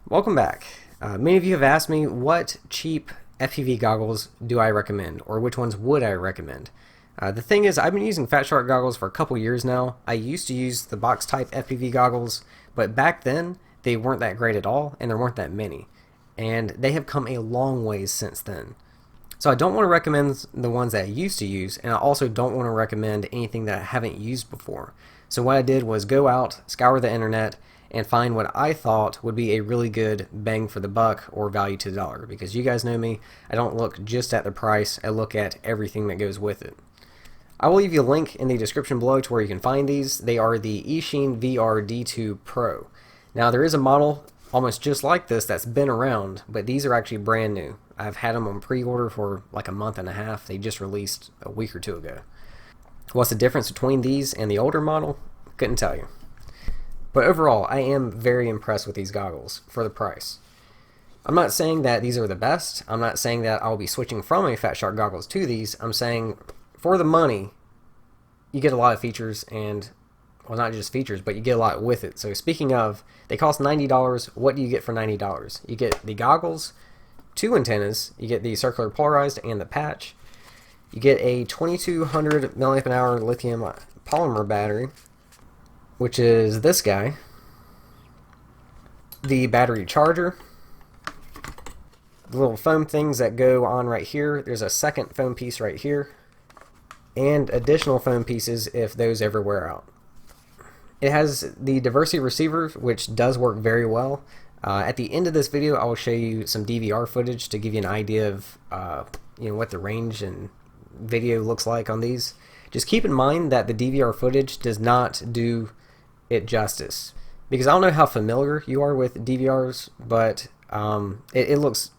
Welcome back. Many of you have asked me what cheap FPV goggles do I recommend, or which ones would I recommend. The thing is, I've been using Fat Shark goggles for a couple years now. I used to use the box type FPV goggles, but back then they weren't that great at all, and there weren't that many. And they have come a long ways since then. So I don't want to recommend the ones that I used to use, and I also don't want to recommend anything that I haven't used before. So what I did was go out, scour the internet, and find what I thought would be a really good bang for the buck or value to the dollar. Because you guys know me, I don't look just at the price, I look at everything that goes with it. I will leave you a link in the description below to where you can find these. They are the Eachine VR D2 Pro. Now there is a model almost just like this that's been around, but these are actually brand new. I've had them on pre-order for like a month and a half. They just released a week or two ago. What's the difference between these and the older model? Couldn't tell you. But overall, I am very impressed with these goggles for the price. I'm not saying that these are the best. I'm not saying that I'll be switching from a Fat Shark goggles to these. I'm saying for the money, you get a lot of features and, well, not just features, but you get a lot with it. So speaking of, they cost $90. What do you get for $90? You get the goggles, 2 antennas, you get the circular polarized and the patch. You get a 2200 milliamp hour lithium polymer battery, which is this guy, the battery charger, the little foam things that go on right here. There's a second foam piece right here, and additional foam pieces if those ever wear out. It has the diversity receiver, which does work very well. At the end of this video, I will show you some DVR footage to give you an idea of what the range and video looks like on these. Just keep in mind that the DVR footage does not do it justice, because I don't know how familiar you are with DVRs, but it looks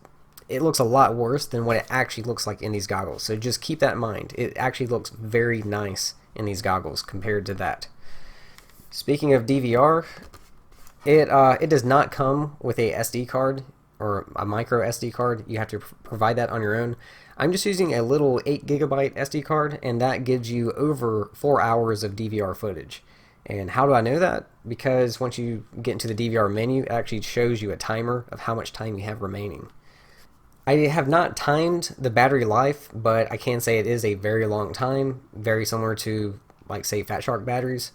a lot worse than what it actually looks like in these goggles. So just keep that in mind. It actually looks very nice in these goggles compared to that. Speaking of DVR, it does not come with a SD card or a micro SD card. You have to provide that on your own. I'm just using a little 8 GB SD card, and that gives you over 4 hours of DVR footage. And how do I know that? Because once you get into the DVR menu, it actually shows you a timer of how much time you have remaining. I have not timed the battery life, but I can say it is a very long time, very similar to, like, say, Fat Shark batteries.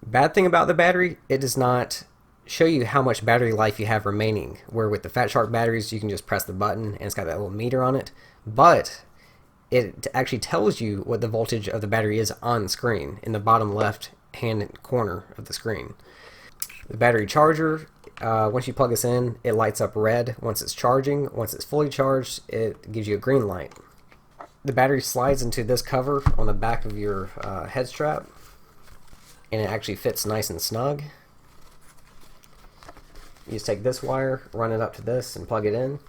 Bad thing about the battery, it does not show you how much battery life you have remaining, where with the Fat Shark batteries you can just press the button and it's got that little meter on it, but it actually tells you what the voltage of the battery is on screen in the bottom left hand corner of the screen. The battery charger, once you plug this in, it lights up red once it's charging. Once it's fully charged, it gives you a green light. The battery slides into this cover on the back of your head strap, and it actually fits nice and snug. You just take this wire, run it up to this, and plug it in.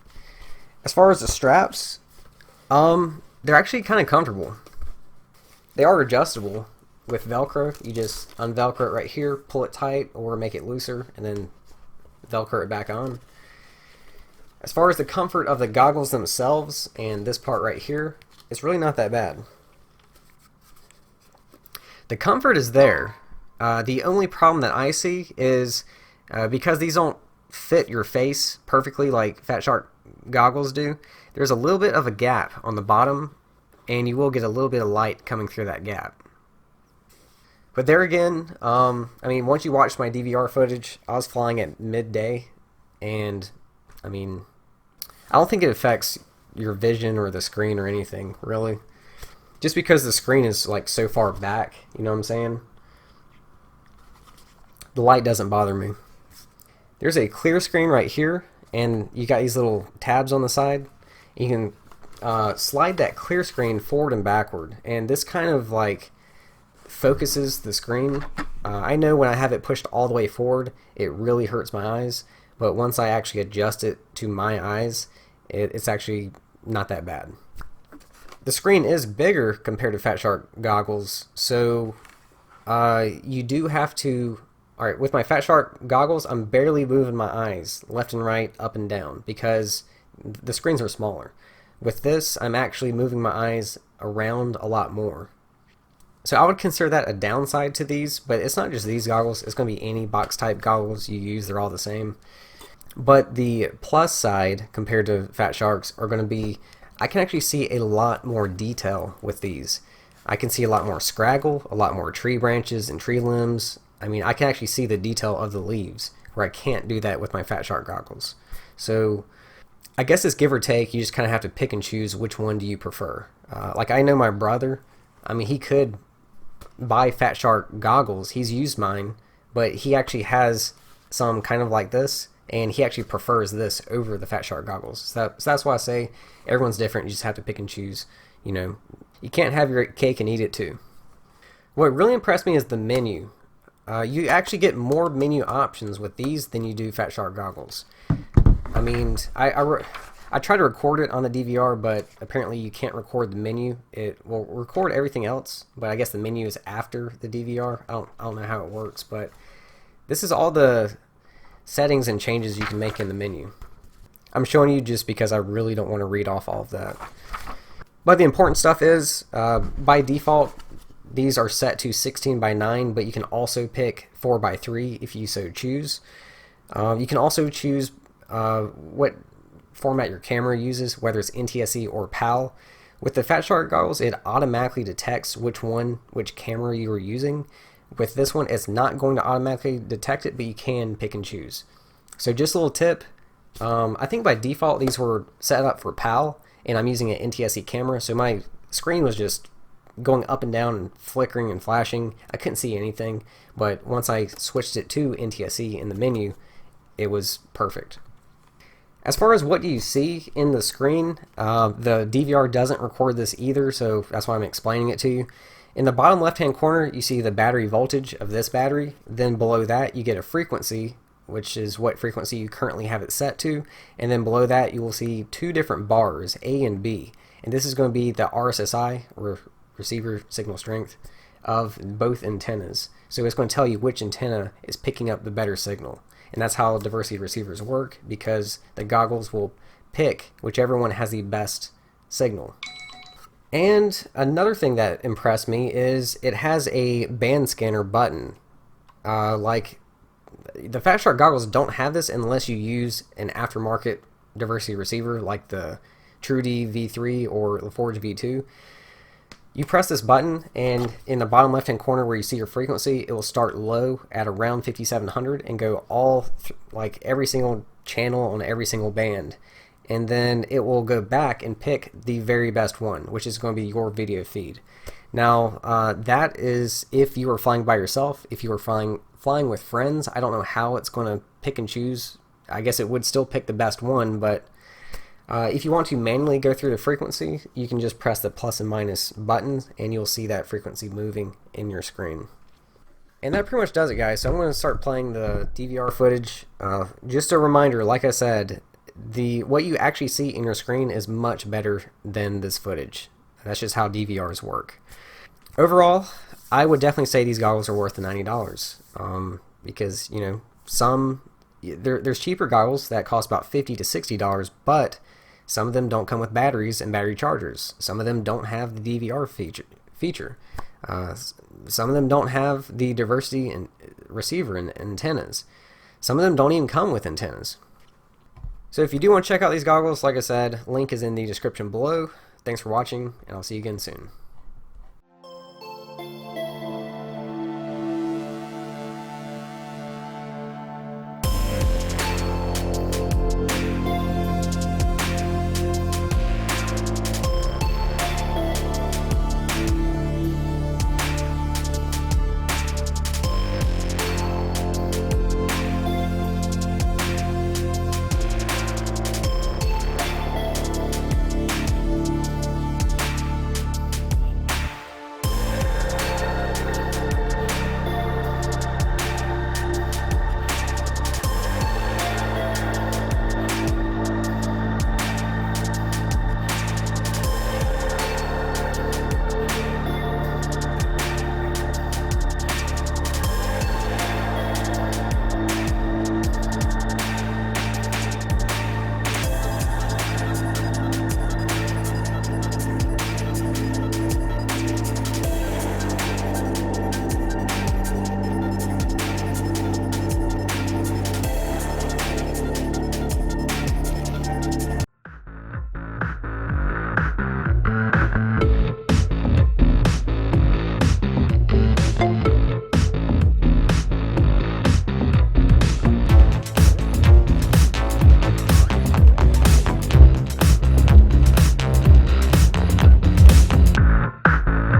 As far as the straps, they're actually kind of comfortable. They are adjustable with Velcro. You just unvelcro it right here, pull it tight, or make it looser, and then Velcro it back on. As far as the comfort of the goggles themselves, and this part right here, it's really not that bad. The comfort is there. The only problem that I see is because these don't fit your face perfectly like Fat Shark goggles do, there's a little bit of a gap on the bottom, and you will get a little bit of light coming through that gap. But there again, I mean, once you watch my DVR footage, I was flying at midday, and I mean, I don't think it affects your vision or the screen or anything, really. Just because the screen is like so far back, you know what I'm saying? The light doesn't bother me. There's a clear screen right here, and you got these little tabs on the side. You can slide that clear screen forward and backward, and this kind of like focuses the screen. I know when I have it pushed all the way forward, it really hurts my eyes, but once I actually adjust it to my eyes, it's actually not that bad. The screen is bigger compared to Fat Shark goggles, so you do have to. Alright, with my Fat Shark goggles, I'm barely moving my eyes left and right, up and down, because the screens are smaller. With this, I'm actually moving my eyes around a lot more. So I would consider that a downside to these, but it's not just these goggles, it's going to be any box type goggles you use, they're all the same. But the plus side compared to Fat Sharks are going to be, I can actually see a lot more detail with these. I can see a lot more scraggle, a lot more tree branches and tree limbs. I mean, I can actually see the detail of the leaves, where I can't do that with my Fat Shark goggles. So I guess it's give or take. You just kind of have to pick and choose which one do you prefer. Like I know my brother, I mean, he could buy Fat Shark goggles. He's used mine, but he actually has some kind of like this, and he actually prefers this over the Fat Shark goggles. So that's why I say everyone's different. You just have to pick and choose. You know, you can't have your cake and eat it too. What really impressed me is the menu. You actually get more menu options with these than you do Fat Shark goggles. I mean, I tried to record it on the DVR, but apparently you can't record the menu. It will record everything else, but I guess the menu is after the DVR. I don't know how it works, but this is all the settings and changes you can make in the menu. I'm showing you just because I really don't want to read off all of that. But the important stuff is, by default, these are set to 16:9, but you can also pick 4:3 if you so choose. You can also choose what format your camera uses, whether it's NTSC or PAL. With the Fat Shark goggles, it automatically detects which camera you are using. With this one, it's not going to automatically detect it, but you can pick and choose. So just a little tip, I think by default these were set up for PAL, and I'm using an NTSC camera, so my screen was just going up and down and flickering and flashing. I couldn't see anything, but once I switched it to NTSC in the menu, it was perfect. As far as what do you see in the screen, the DVR doesn't record this either, so that's why I'm explaining it to you. In the bottom left-hand corner, you see the battery voltage of this battery. Then below that, you get a frequency, which is what frequency you currently have it set to. And then below that, you will see two different bars, A and B. And this is going to be the RSSI, or receiver signal strength, of both antennas. So it's going to tell you which antenna is picking up the better signal. And that's how diversity receivers work, because the goggles will pick whichever one has the best signal. And another thing that impressed me is it has a band scanner button. Like the Fat Shark goggles don't have this unless you use an aftermarket diversity receiver like the Trudy V3 or the Forge V2. You press this button, and in the bottom left hand corner where you see your frequency, it will start low at around 5700 and go all like every single channel on every single band, and then it will go back and pick the very best one, which is going to be your video feed. Now that is if you are flying by yourself. If you are flying with friends, I don't know how it's going to pick and choose. I guess it would still pick the best one, but if you want to manually go through the frequency, you can just press the plus and minus buttons, and you'll see that frequency moving in your screen. And that pretty much does it, guys. So I'm going to start playing the DVR footage. Just a reminder, like I said, what you actually see in your screen is much better than this footage. That's just how DVRs work. Overall, I would definitely say these goggles are worth the $90, because you know there's cheaper goggles that cost about $50 to $60, but some of them don't come with batteries and battery chargers. Some of them don't have the DVR feature. Some of them don't have the diversity and receiver and antennas. Some of them don't even come with antennas. So if you do want to check out these goggles, like I said, link is in the description below. Thanks for watching, and I'll see you again soon.